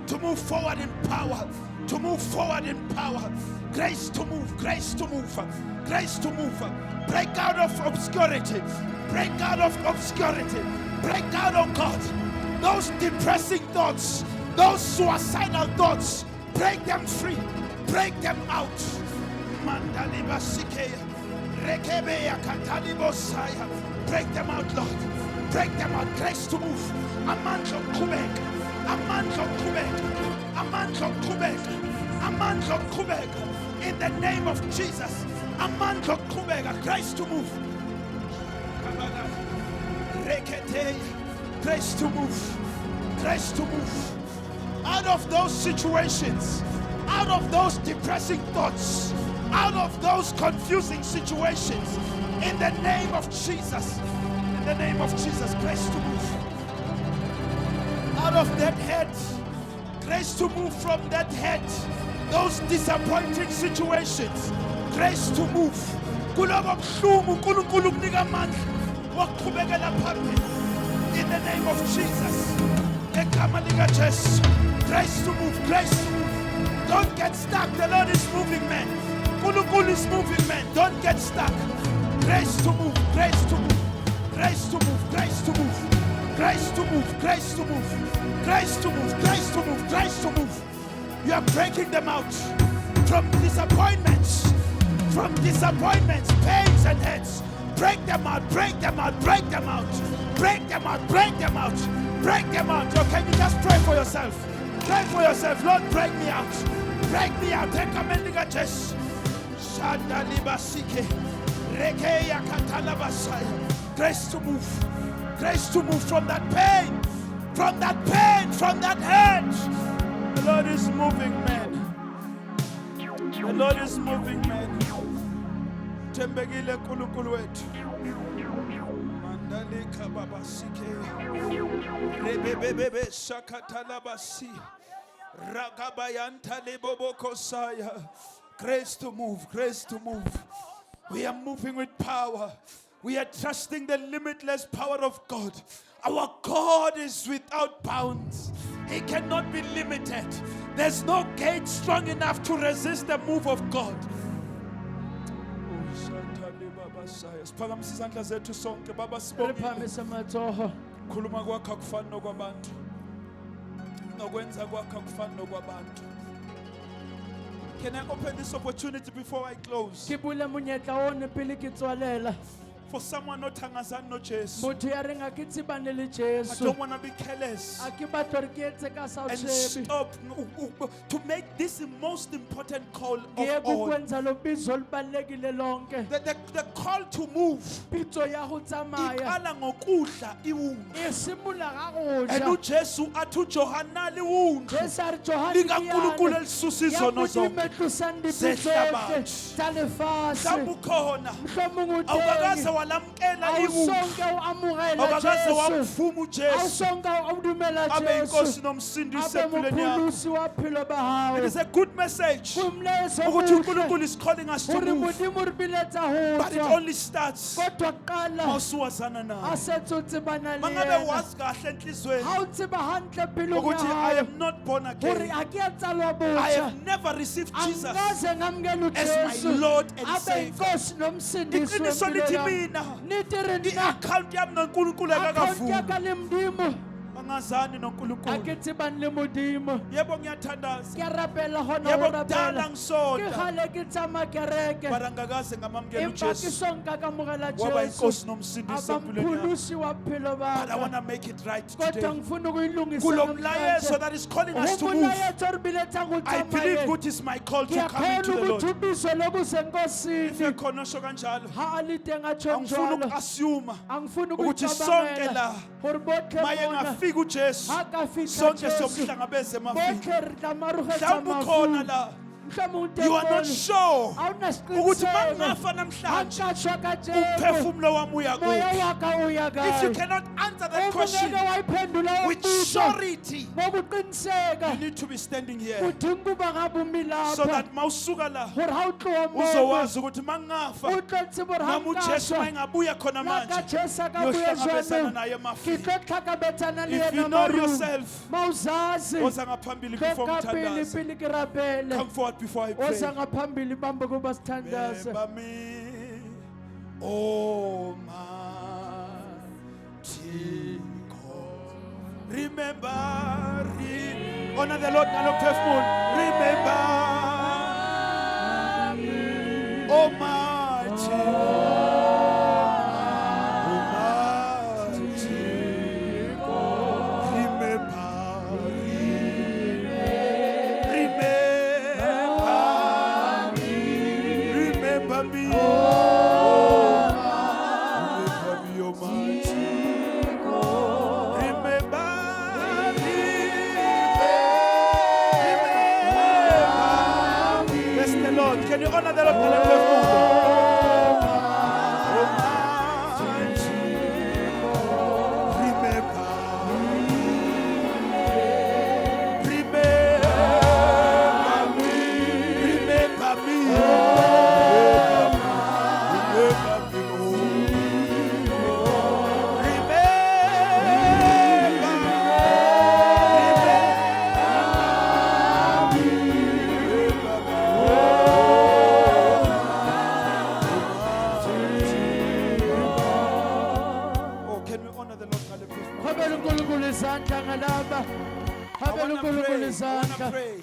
To move forward in power. To move forward in power. Grace to move. Grace to move. Grace to move. Break out of obscurity. Break out of obscurity. Break out, oh God. Those depressing thoughts. Those suicidal thoughts. Break them free. Break them out. Mandaliba Sikeya. Break them out, Lord. Break them out. Grace to move. Amandlo Kubek. Amandlo Kubek. Amandlo Kubek. Amandlo Kubek. In the name of Jesus. Amandlo Kubek. Grace to move. Grace to move. Grace to move. Out of those situations. Out of those depressing thoughts. Out of those confusing situations, in the name of Jesus, in the name of Jesus, grace to move. Out of that head, grace to move from that head, those disappointing situations, grace to move. In the name of Jesus, grace to move, grace to move. Don't get stuck, the Lord is moving, man. Kulukul is moving, man. Don't get stuck. Grace to move. Grace to move. Grace to move, grace to move, grace to move, grace to move, grace to move, grace to move, grace to move. You are breaking them out from disappointments, pains and hurts. Break them out, break them out, break them out, break them out, break them out, break them out. Or can you just pray for yourself? Pray for yourself. Lord, break me out. Break me out. Take a minute, just grace to move. Grace to move from that pain, from that pain, from that hurt. The Lord is moving, man. The Lord is moving, man. Tembegile kulukulu wetu. Mandalika babasike. Rebebebebe shakatalabasi. Ragabayanta lebobokosaya. Grace to move, grace to move. We are moving with power. We are trusting the limitless power of God. Our God is without bounds. He cannot be limited. There's no gate strong enough to resist the move of God. Khuluma kwakho akufani nokwabantu. Nokwenza kwakho akufani nokwabantu. Can I open this opportunity before I close? For someone not hangazan no Jesus. I don't want to be careless and stop to make this the most important call of all. The call to move. Iqala ngokudla iwundlu. And uJesu athu Johana liwundlu. LikaNkulunkulu elisusa izono zonke. Zehlabathi. Mhlawumbe ukhona. Awukakaze walamkela iwundlu. Awukakaze wamvuma uJesu abe inkosi nomsindisi empilweni yakho. It is a good message ukuthi uNkulunkulu is calling us to move. But it only starts mawusuwazana naye. Mangabe wazi kahle enhlizweni ukuthi I am not born again. I have never received Jesus as my Lord and Savior. Iqiniso lithi mina i-account yami noNkulunkulu akakavumi. Angazani noNkulunkulu. Yebo ngiyathandaza. Yebo kudala ngisonda. Barangakaze ngamamukela uJesu. Waba inkosi nomsindisi empilweni yakho. But I want to make it right today. Kulo mlayezo that is calling us to move. I believe good is my call to come into the Lord. If you konosho kanjalo, angifuna uku-assume ukuthi sonke la maye ngafika uJesu sonke somhlangabeze emafini. Mhlawumbe ukhona la you are not sure ukuthi mangafa namhlanje umphefumulo wami uya kuphi. If you cannot answer that question with surety, you need to be standing here so that mawusuka la uzowazi ukuthi mangafa nami uJesu engabuya khona manje yohlangabezana naye emafini. If you know yourself, woza ngaphambili before ngithandaze. Come forward before I pray. Remember me, oh mighty God. Remember, honor the Lord, remember me, oh mighty God. Remember izandla ngalaba. Habela uNkulunkulu izandla. pray.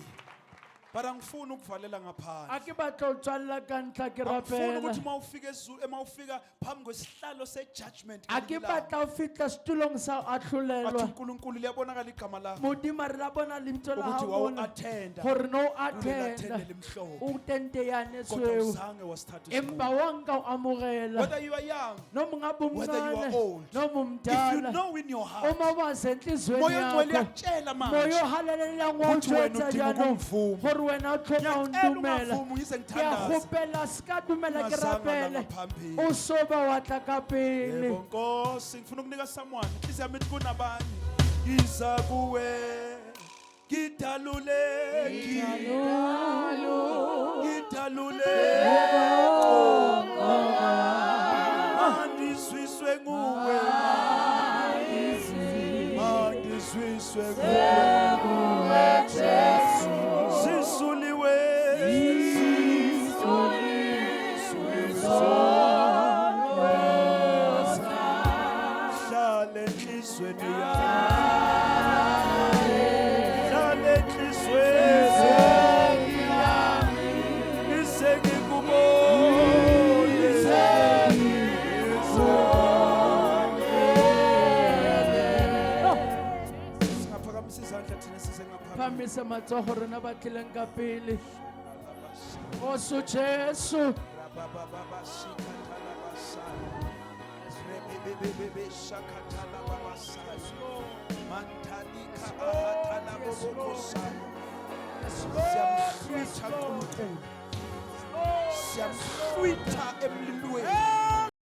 But angifuni ukuvalela ngaphandle. Ake batla utswalla ka ntlha ke Angifuni rapela. ukuthi mawufika phambi kwesihlalo se-judgment. Ake batla o fitla setulong sa Bathi ahlolelwa. uNkulunkulu liyabonakala igama lakho. Modimo re la bona lebitso la Ukuthi hao mona. wawu-attenda. Gore no Kulela attenda. tende limhlophe. O tente yane Kodwa sweu. uzange wasithatha Empa isinqumo. wa nka o amogela. Whether you are young, No monga whether you are bomncane. old, No if you mumdala. know in your heart, Uma wazi enhlizweni moya ongcwele yakho. uyakutshela Moya manje ohalelela ukuthi wena ngotshwetsa udinga jaanong. ukumvuma. Gore wena o tlhoka ho Ngiyacela ntumela. ungavumi ngize Ke a ngithandaze. kgopela ska dumela ke Ungazanga rapele. langaphambili. O soba wa tla ka pele. Yebo Nkosi, ngifuna ukunika someone inhliziyo yami ithi kunabanye. Ngiza kuwe ngidaluleki Mandiswiswe nguwe Mandiswiswe nguwe Jesu Sisuliwe Hlale enhlizweni yami Hlale enhlizweni yami Isengikubone Singaphakamisa izandla thina size ngaphambili Phamise matsogo rona ba tlileng ka pele. O so Jesu. Siyamhlwitha emlilweni